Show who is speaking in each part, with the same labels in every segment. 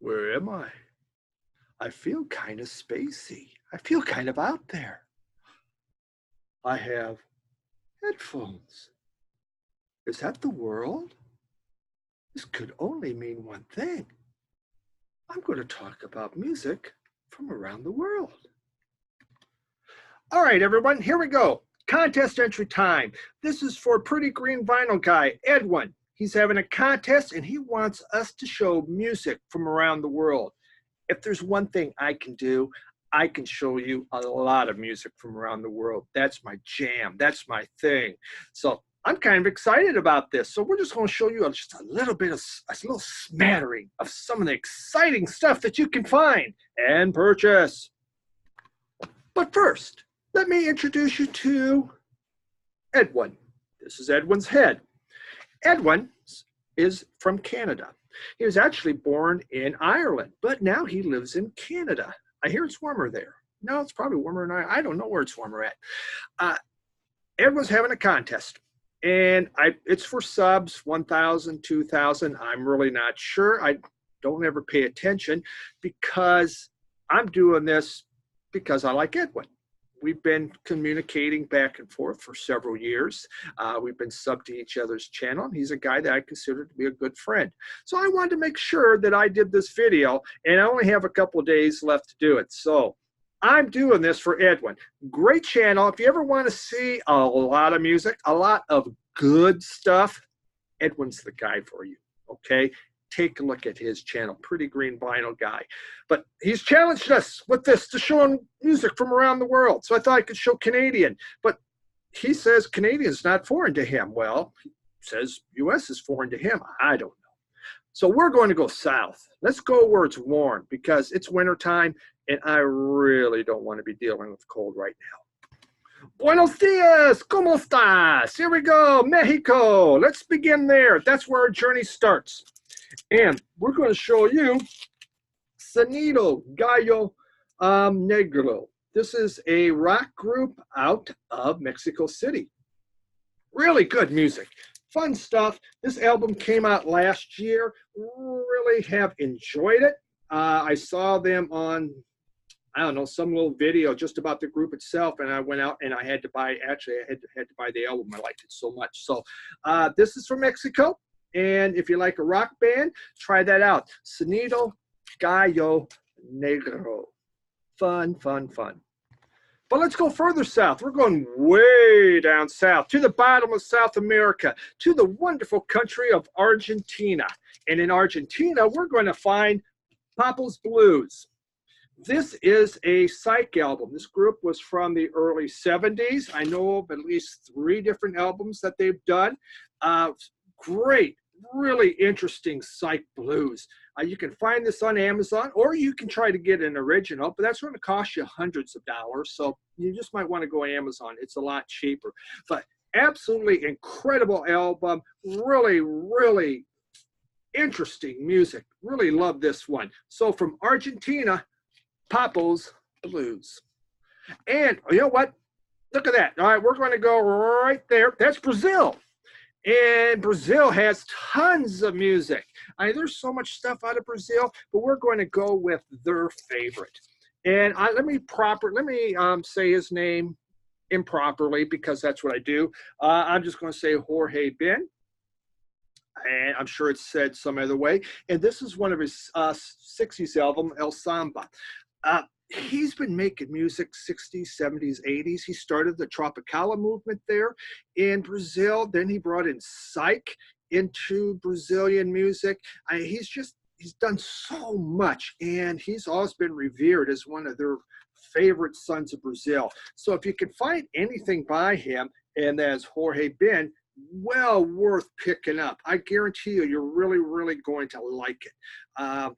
Speaker 1: Where am I? I feel kind of spacey. I feel kind of out there. I have headphones. Is that the world? This could only mean one thing. I'm going to talk about music from around the world. All right, everyone, here we go. Contest entry time. This is for Pretty Green Vinyl guy, Edwin. He's having a contest and he wants us to show music from around the world. If there's one thing I can do, I can show you a lot of music from around the world. That's my jam. That's my thing. So I'm kind of excited about this. So we're just going to show you just a little bit of a little smattering of some of the exciting stuff that you can find and purchase. But first, let me introduce you to Edwin. This is Edwin's head. Edwin is from Canada. He was actually born in Ireland, but now he lives in Canada. I hear it's warmer there. No, it's probably warmer in Ireland. I don't know where it's warmer at. Edwin's having a contest, and it's for subs, 1,000, 2,000. I'm really not sure. I don't ever pay attention because I'm doing this because I like Edwin. We've been communicating back and forth for several years. We've been subbed to each other's channel. He's a guy that I consider to be a good friend. So I wanted to make sure that I did this video, and I only have a couple of days left to do it. So I'm doing this for Edwin. Great channel. If you ever want to see a lot of music, a lot of good stuff, Edwin's the guy for you, okay? Take a look at his channel, Pretty Green Vinyl guy. But he's challenged us with this to show him music from around the world. So I thought I could show Canadian. But he says Canadian's not foreign to him. Well, he says US is foreign to him. I don't know. So we're going to go south. Let's go where it's warm because it's wintertime and I really don't want to be dealing with cold right now. Buenos dias, ¿cómo estás? Here we go, Mexico. Let's begin there. That's where our journey starts. And we're going to show you Sonido Gallo Negro. This is a rock group out of Mexico City. Really good music. Fun stuff. This album came out last year. Really have enjoyed it. I saw them on, I don't know, some little video just about the group itself, and I went out and I had to buy, actually I had to buy the album. I liked it so much. So this is from Mexico. And if you like a rock band, try that out. Sonido Gallo Negro. Fun, fun, fun. But let's go further south. We're going way down south to the bottom of South America, to the wonderful country of Argentina. And in Argentina, we're going to find Popul's Blues. This is a psych album. This group was from the early 70s. I know of at least 3 different albums that they've done. Great, really interesting psych blues. You can find this on Amazon, or you can try to get an original, but that's going to cost you hundreds of dollars. So you just might want to go Amazon. It's a lot cheaper. But absolutely incredible album. Really, really interesting music. Really love this one. So from Argentina, Popul's Blues. And you know what? Look at that. All right, we're going to go right there. That's Brazil. And Brazil has tons of music. I mean, there's so much stuff out of Brazil, but we're going to go with their favorite. And let me say his name improperly because that's what I do. I'm just going to say Jorge Ben. And I'm sure it's said some other way. And this is one of his 60s album, El Samba. He's been making music 60s, 70s, 80s. He started the Tropicala movement there in Brazil. Then he brought in psych into Brazilian music. He's done so much, and he's always been revered as one of their favorite sons of Brazil. So if you can find anything by him, and that's Jorge Ben, well worth picking up. I guarantee you, you're really, really going to like it.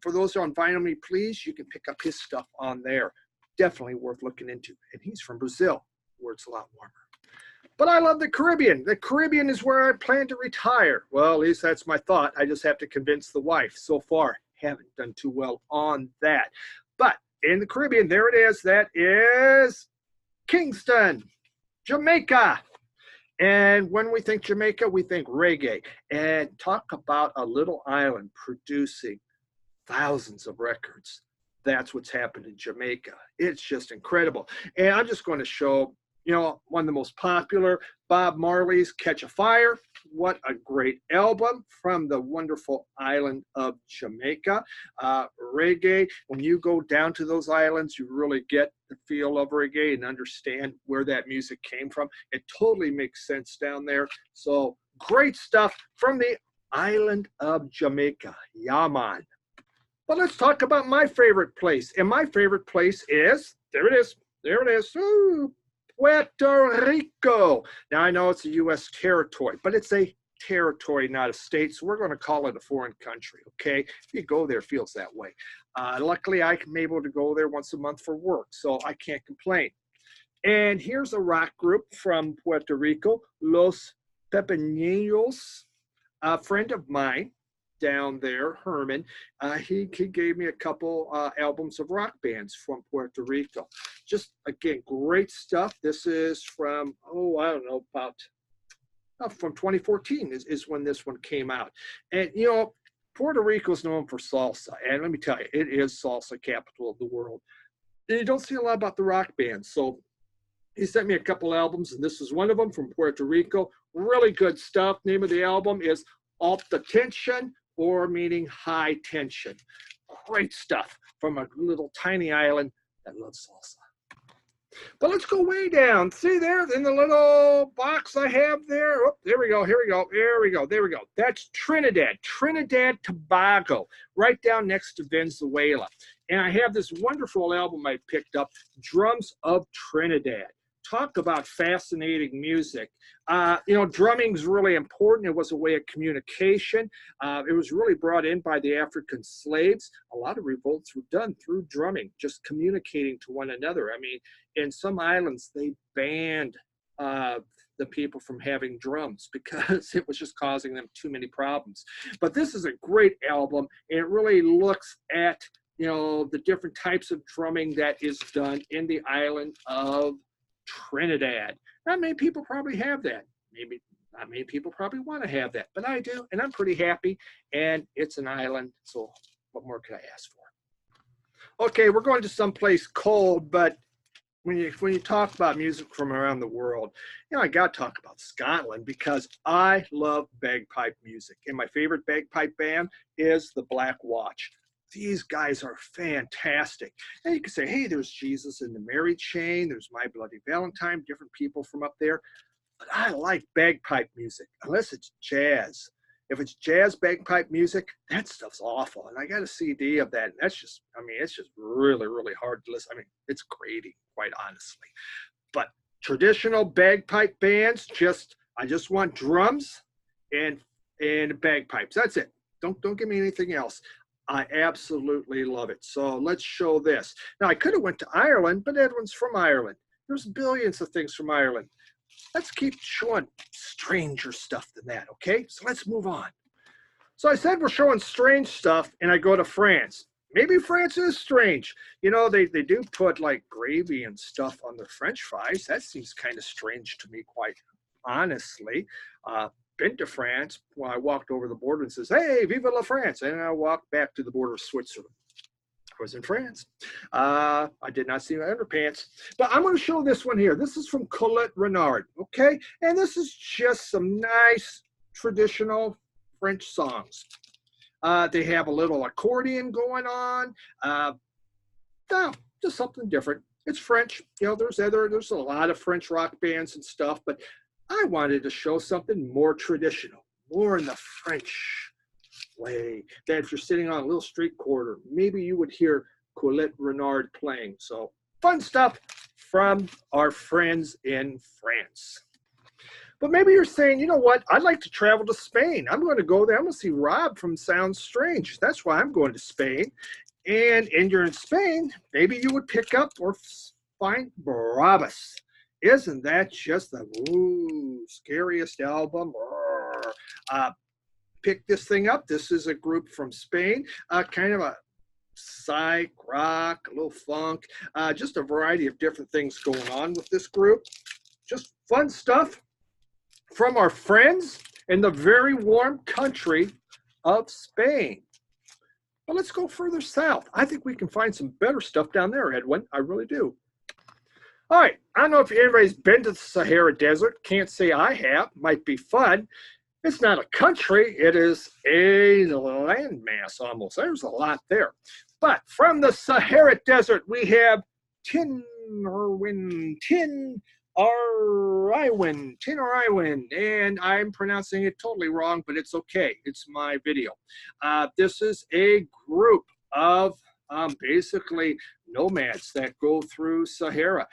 Speaker 1: For those on Vinyl Me Please, you can pick up his stuff on there. Definitely worth looking into. And he's from Brazil, where it's a lot warmer. But I love the Caribbean. The Caribbean is where I plan to retire. Well, at least that's my thought. I just have to convince the wife. So far, haven't done too well on that. But in the Caribbean, there it is. That is Kingston, Jamaica. And when we think Jamaica, we think reggae. And talk about a little island producing thousands of records. That's what's happened in Jamaica. It's just incredible. And I'm just going to show, you know, one of the most popular, Bob Marley's Catch a Fire. What a great album from the wonderful island of Jamaica. Reggae, when you go down to those islands, you really get the feel of reggae and understand where that music came from. It totally makes sense down there. So great stuff from the island of Jamaica. Yaman. But let's talk about my favorite place. And my favorite place is, there it is, ooh, Puerto Rico. Now, I know it's a U.S. territory, but it's a territory, not a state, so we're going to call it a foreign country, okay? If you go there, it feels that way. Luckily, I'm able to go there once a month for work, so I can't complain. And here's a rock group from Puerto Rico, Los Pepeños. A friend of mine down there, Herman, he gave me a couple albums of rock bands from Puerto Rico. Just, again, great stuff. This is from, oh, I don't know, about from 2014 is when this one came out. And, you know, Puerto Rico is known for salsa. And let me tell you, it is salsa capital of the world. And you don't see a lot about the rock bands. So he sent me a couple albums, and this is one of them from Puerto Rico. Really good stuff. Name of the album is Alta Tension, or meaning high tension. Great stuff from a little tiny island that loves salsa. But let's go way down. See there in the little box I have there? Oh, there we go, here we go, there we go, there we go. That's Trinidad, Trinidad Tobago, right down next to Venezuela. And I have this wonderful album I picked up, Drums of Trinidad. Talk about fascinating music. You know, drumming's really important. It was a way of communication. It was really brought in by the African slaves. A lot of revolts were done through drumming, just communicating to one another. I mean, in some islands, they banned the people from having drums because it was just causing them too many problems. But this is a great album, and it really looks at, you know, the different types of drumming that is done in the island of Trinidad. Not many people probably have that. Maybe not many people probably want to have that, but I do, and I'm pretty happy. And it's an island, so what more could I ask for? Okay, we're going to someplace cold, but when you talk about music from around the world, you know, I got to talk about Scotland because I love bagpipe music, and my favorite bagpipe band is the Black Watch. These guys are fantastic. And you can say, hey, there's Jesus and the Mary Chain, there's My Bloody Valentine, different people from up there. But I like bagpipe music, unless it's jazz. If it's jazz bagpipe music, that stuff's awful. And I got a CD of that. And that's just, I mean, it's just really, really hard to listen. I mean, it's grating, quite honestly. But traditional bagpipe bands, I just want drums and bagpipes. That's it. Don't give me anything else. I absolutely love it. So let's show this. Now, I could have went to Ireland, but Edwin's from Ireland. There's billions of things from Ireland. Let's keep showing stranger stuff than that, okay? So let's move on. So I said we're showing strange stuff, and I go to France. Maybe France is strange. You know, they do put like gravy and stuff on their French fries. That seems kind of strange to me, quite honestly. Been to France. Well, I walked over the border and says, hey, vive la France. And I walked back to the border of Switzerland. I was in France. I did not see my underpants. But I'm going to show this one here. This is from Colette Renard, okay? And this is just some nice traditional French songs. They have a little accordion going on. No, just something different. It's French. You know, there's a lot of French rock bands and stuff, but I wanted to show something more traditional, more in the French way, that if you're sitting on a little street corner, maybe you would hear Colette Renard playing. So fun stuff from our friends in France. But maybe you're saying, you know what, I'd like to travel to Spain. I'm going to go there. I'm going to see Rob from Sounds Strange. That's why I'm going to Spain. And you're in Spain, maybe you would pick up or find Barabbas. Isn't that just the scariest album? Pick this thing up. This is a group from Spain, kind of a psych rock, a little funk, just a variety of different things going on with this group. Just fun stuff from our friends in the very warm country of Spain. But let's go further south. I think we can find some better stuff down there, Edwin. I really do. All right, I don't know if anybody's been to the Sahara Desert. Can't say I have. Might be fun. It's not a country. It is a landmass almost. There's a lot there. But from the Sahara Desert, we have Tinariwen, and I'm pronouncing it totally wrong, but it's okay. It's my video. This is a group of basically nomads that go through Sahara,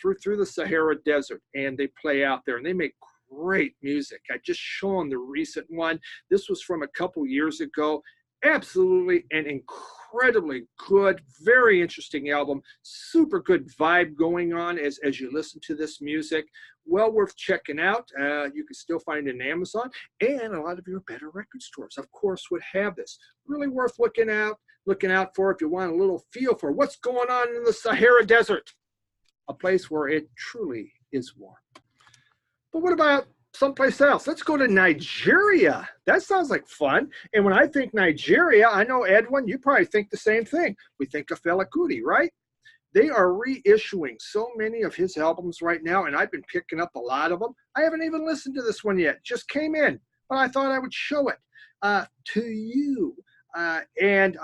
Speaker 1: through the Sahara Desert, and they play out there, and they make great music. I just shown the recent one. This was from a couple years ago. Absolutely an incredibly good, very interesting album. Super good vibe going on as you listen to this music. Well worth checking out. You can still find it on Amazon, and a lot of your better record stores, of course, would have this. Really worth looking out for if you want a little feel for what's going on in the Sahara Desert, a place where it truly is warm. But what about someplace else? Let's go to Nigeria. That sounds like fun. And when I think Nigeria, I know, Edwin, you probably think the same thing. We think of Fela Kuti, right? They are reissuing so many of his albums right now, and I've been picking up a lot of them. I haven't even listened to this one yet. Just came in, but I thought I would show it to you and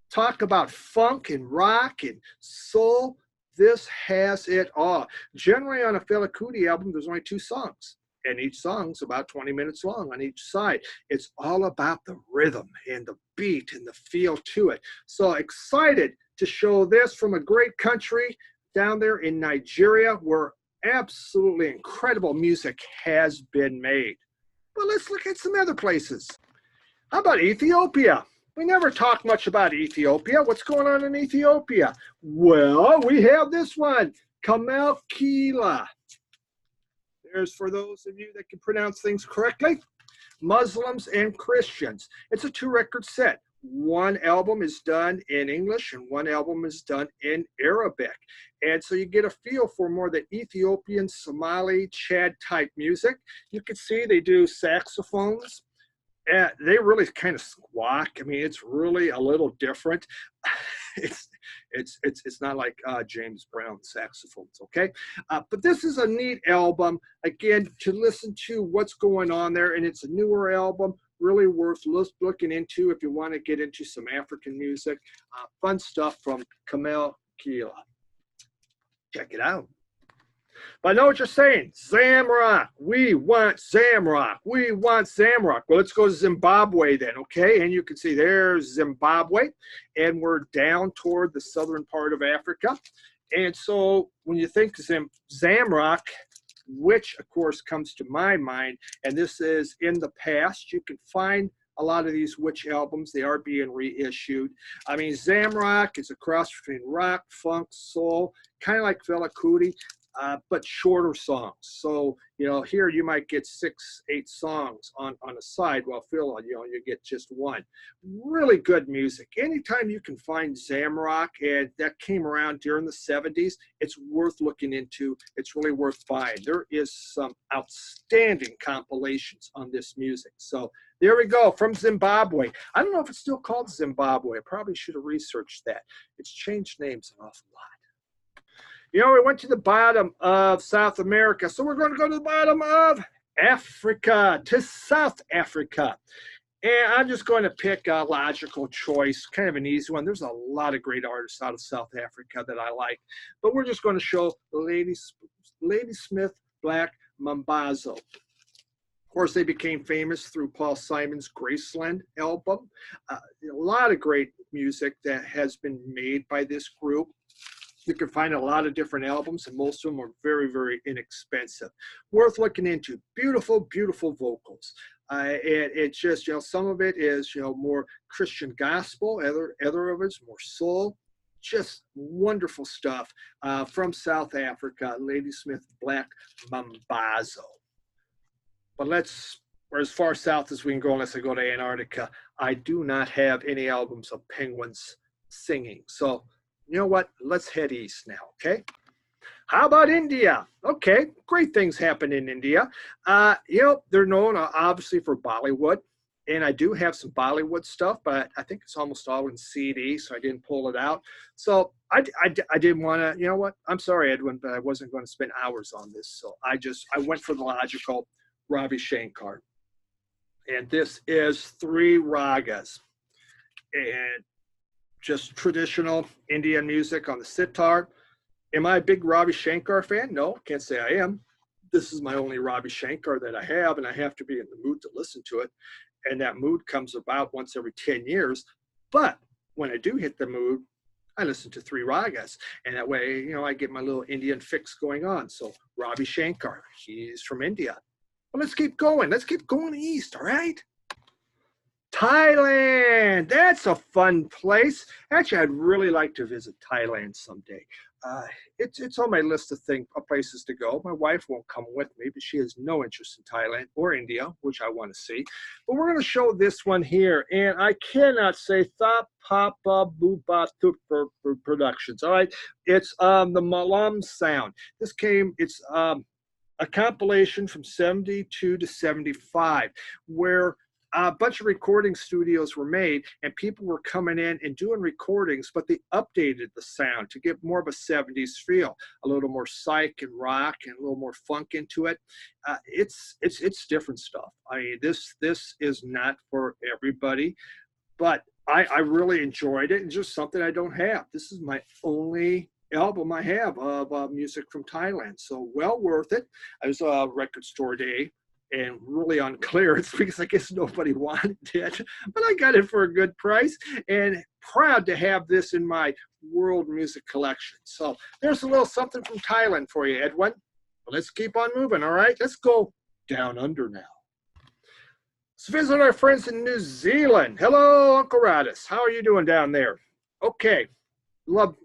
Speaker 1: talk about funk and rock and soul. This has it all. Generally on a Fela Kuti album, there's only 2 songs, and each song's about 20 minutes long on each side. It's all about the rhythm and the beat and the feel to it. So excited to show this from a great country down there in Nigeria, where absolutely incredible music has been made. But let's look at some other places. How about Ethiopia? We never talk much about Ethiopia. What's going on in Ethiopia? Well, we have this one, Kamel Kila. There's, for those of you that can pronounce things correctly, Muslims and Christians. It's a 2-record set. One album is done in English and one album is done in Arabic. And so you get a feel for more the Ethiopian, Somali, Chad type music. You can see they do saxophones. They really kind of squawk. I mean, it's really a little different. It's not like James Brown saxophones, okay? But this is a neat album, again, to listen to what's going on there, and it's a newer album, really worth looking into if you want to get into some African music. Fun stuff from Kamel Kila. Check it out. But I know what you're saying. Zamrock. We want Zamrock. We want Zamrock. Well, let's go to Zimbabwe then, okay? And you can see there's Zimbabwe, and we're down toward the southern part of Africa. And so when you think Zamrock, which of course comes to my mind, and this is in the past, you can find a lot of these witch albums. They are being reissued. I mean, Zamrock is a cross between rock, funk, soul, kind of like Fela Kuti. But shorter songs. So, you know, here you might get 6, 8 songs on a side, while Phil, you know, you get just one. Really good music. Anytime you can find Zamrock, and that came around during the 70s, it's worth looking into. It's really worth buying. There is some outstanding compilations on this music. So there we go, from Zimbabwe. I don't know if it's still called Zimbabwe. I probably should have researched that. It's changed names an awful lot. You know, we went to the bottom of South America, so we're going to go to the bottom of Africa, to South Africa. And I'm just going to pick a logical choice, kind of an easy one. There's a lot of great artists out of South Africa that I like, but we're just going to show Ladysmith Black Mambazo. Of course, they became famous through Paul Simon's Graceland album. A lot of great music that has been made by this group. You can find a lot of different albums, and most of them are very, very inexpensive. Worth looking into. Beautiful, beautiful vocals. It's just, you know, some of it is, you know, more Christian gospel. Other of it's more soul. Just wonderful stuff from South Africa. Ladysmith Black Mambazo. But we're as far south as we can go unless I go to Antarctica. I do not have any albums of penguins singing. So, you know what? Let's head east now, okay? How about India? Okay, great things happen in India. You know, they're known obviously for Bollywood, And I do have some Bollywood stuff, but I think it's almost all in CD, so I didn't pull it out. So I didn't want to, you know what? I'm sorry, Edwin, but I wasn't going to spend hours on this. So I went for the logical Ravi Shankar. And this is three ragas and just traditional Indian music on the sitar. Am I a big Ravi Shankar fan? No, can't say I am. This is my only Ravi Shankar that I have, and I have to be in the mood to listen to it. And that mood comes about once every 10 years. But when I do hit the mood, I listen to three ragas. And that way, you know, I get my little Indian fix going on. So Ravi Shankar, he's from India. Well, let's keep going. Let's keep going east, all right? Thailand, that's a fun place. Actually, I'd really like to visit Thailand someday. It's on my list of places to go. My wife won't come with me, but she has no interest in Thailand or India, which I want to see. But we're going to show this one here, and I cannot say Tha Papa Buba Tup Productions. All right, it's the Malam Sound. It's a compilation from 72 to 75, where a bunch of recording studios were made and people were coming in and doing recordings, but they updated the sound to get more of a 70s feel, a little more psych and rock and a little more funk into it. It's different stuff. I mean, this is not for everybody, but I really enjoyed it. It's just something I don't have. This is my only album I have of music from Thailand, so well worth it. I was a record store day and really on clearance because I guess nobody wanted it, but I got it for a good price and proud to have this in my world music collection. So there's a little something from Thailand for you, Edwin. But let's keep on moving, all right? Let's go down under now. Let's visit our friends in New Zealand. Hello, Uncle Radis. How are you doing down there? Okay, love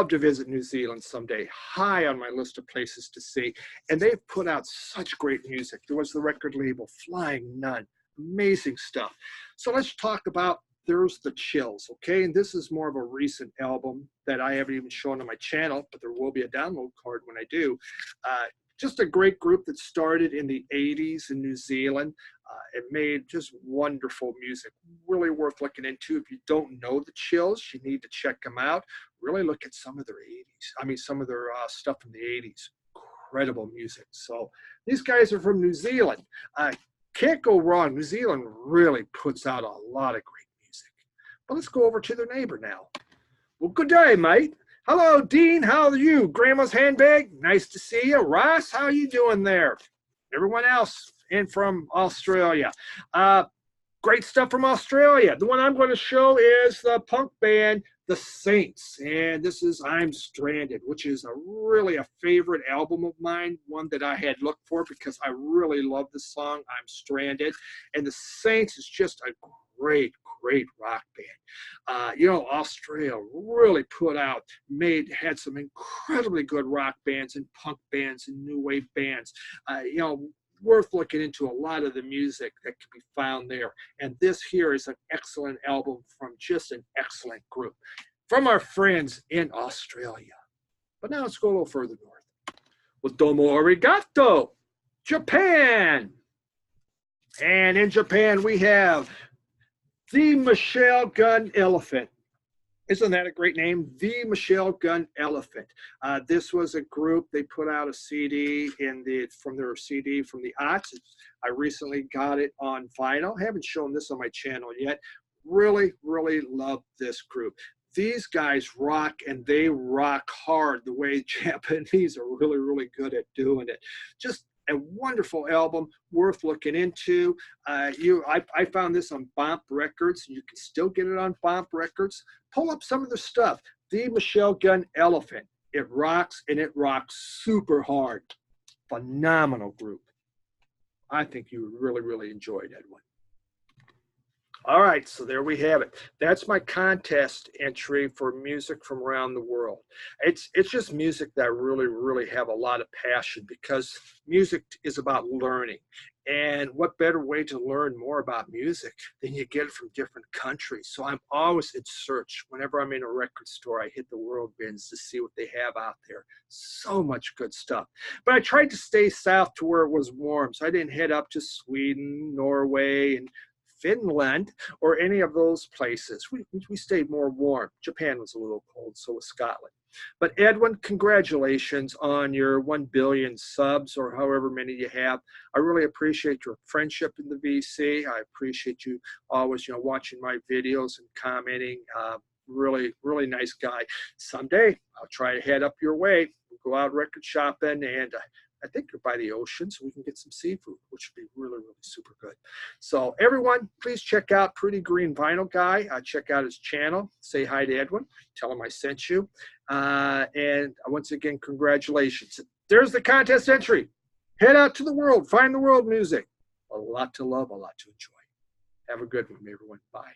Speaker 1: to visit New Zealand someday. High on my list of places to see. And they've put out such great music. There was the record label Flying Nun. Amazing stuff. So let's talk about There's the Chills, okay? And this is more of a recent album that I haven't even shown on my channel, but there will be a download card when I do. Just a great group that started in the 80s in New Zealand. It made just wonderful music, really worth looking into. If you don't know the Chills, you need to check them out. Really look at some of their some of their stuff from the 80s. Incredible music. So these guys are from New Zealand. Can't go wrong. New Zealand really puts out a lot of great music. But let's go over to their neighbor now. Well, good day, mate. Hello, Dean. How are you? Grandma's handbag. Nice to see you. Ross, how are you doing there? Everyone else in from Australia. Great stuff from Australia. The one I'm going to show is the punk band The Saints, and this is I'm Stranded, which is really a favorite album of mine, one that I had looked for because I really love the song I'm Stranded. And The Saints is just a great rock band. You know, Australia really had some incredibly good rock bands and punk bands and new wave bands. You know, worth looking into a lot of the music that can be found there. And this here is an excellent album from just an excellent group from our friends in Australia. But now let's go a little further north. Well, domo arigato, Japan. And in Japan, we have the Michelle Gun Elephant. Isn't that a great name? The Michelle Gun Elephant. This was a group, they put out a CD from their CD from the aughts. I recently got it on vinyl. I haven't shown this on my channel yet. Really love this group. These guys rock, and they rock hard the way Japanese are really good at doing it. Just a wonderful album, worth looking into. I found this on Bomp Records. You can still get it on Bomp Records. Pull up some of the stuff. The Michelle Gun Elephant. It rocks, and it rocks super hard. Phenomenal group. I think you really enjoyed Edwin. All right, so there we have it. That's my contest entry for music from around the world. It's just music that I really have a lot of passion, because music is about learning. And what better way to learn more about music than you get it from different countries? So I'm always in search. Whenever I'm in a record store, I hit the world bins to see what they have out there. So much good stuff. But I tried to stay south to where it was warm. So I didn't head up to Sweden, Norway, and Finland or any of those places. We stayed more warm. Japan was a little cold, so was Scotland. But Edwin, congratulations on your 1 billion subs or however many you have. I really appreciate your friendship in the VC. I appreciate you always, watching my videos and commenting. Really, really nice guy. Someday I'll try to head up your way. We'll go out record shopping, and I think you're by the ocean, so we can get some seafood, which would be really, really super good. So everyone, please check out Pretty Green Vinyl Guy. Check out his channel. Say hi to Edwin. Tell him I sent you. And once again, congratulations. There's the contest entry. Head out to the world. Find the world music. A lot to love, a lot to enjoy. Have a good one, everyone. Bye.